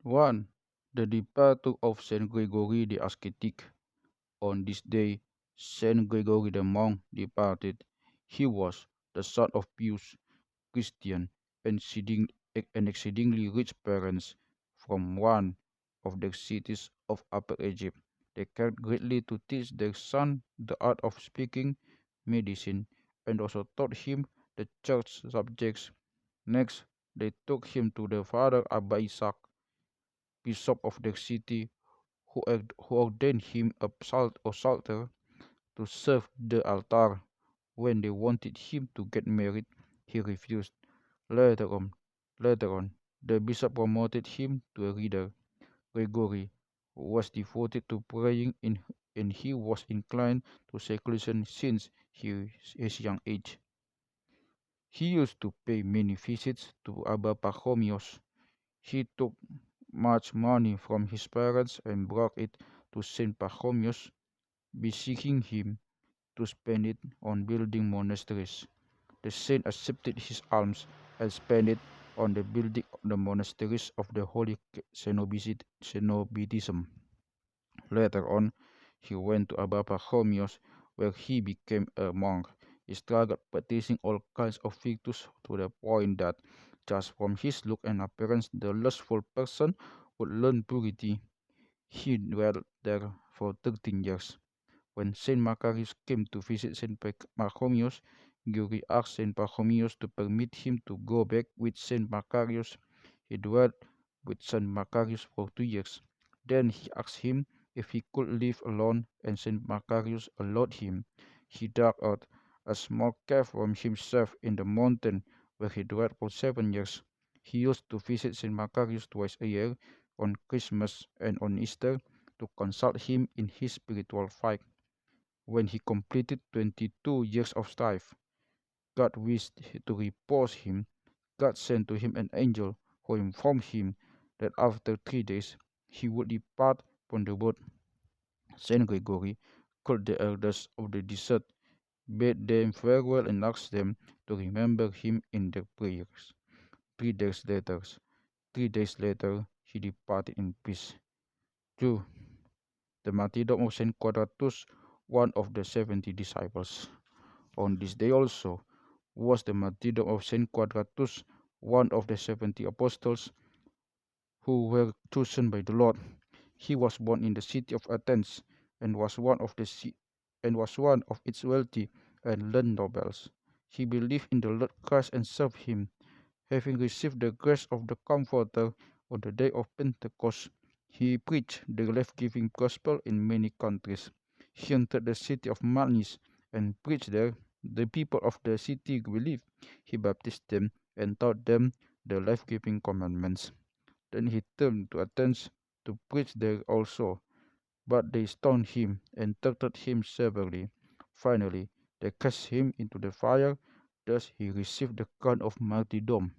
1. The departure of Saint Gregory the Ascetic. On this day, Saint Gregory the monk departed. He was the son of pious Christian and exceedingly rich parents from one of the cities of Upper Egypt. They cared greatly to teach their son the art of speaking, medicine, and also taught him the church subjects. Next, they took him to the father Abba Isaac, bishop of the city, who ordained him a psalter to serve the altar. When they wanted him to get married, he refused. Later on, later on, the bishop promoted him to a reader. Gregory was devoted to praying and he was inclined to seclusion since his young age. He used to pay many visits to Abba Pachomios. He took much money from his parents and brought it to Saint Pachomius, beseeching him to spend it on building monasteries. The saint accepted his alms and spent it on the building of the monasteries of the Holy Cenobitism. Later on, he went to Abba Pachomios, where he became a monk. He struggled practicing all kinds of virtues to the point that, just from his look and appearance, the lustful person would learn purity. He dwelt there for 13 years. When Saint Macarius came to visit Saint Pachomius, Gregory asked Saint Pachomius to permit him to go back with Saint Macarius. He dwelt with Saint Macarius for 2 years. Then he asked him if he could live alone, and Saint Macarius allowed him. He dug out a small cave for himself in the mountain where he dwelt for 7 years. He used to visit Saint Macarius twice a year, on Christmas and on Easter, to consult him in his spiritual fight. When he completed 22 years of strife, God wished to repose him. God sent to him an angel who informed him that after 3 days he would depart from the world. Saint Gregory called the elders of the desert, bade them farewell, and asked them to remember him in their prayers. 3 days later, 3 days later, he departed in peace. 2. The Martyrdom of Saint Quadratus, one of the 70 disciples. On this day also was the martyrdom of Saint Quadratus, one of the 70 apostles who were chosen by the Lord. He was born in the city of Athens and was one of its wealthy and learned nobles. He believed in the Lord Christ and served him. Having received the grace of the Comforter on the day of Pentecost, he preached the life-giving gospel in many countries. He entered the city of Manis and preached there. The people of the city believed. He baptized them and taught them the life-giving commandments. Then he turned to Athens to preach there also, but they stoned him and tortured him severely. Finally, they cast him into the fire. Thus he received the crown of martyrdom.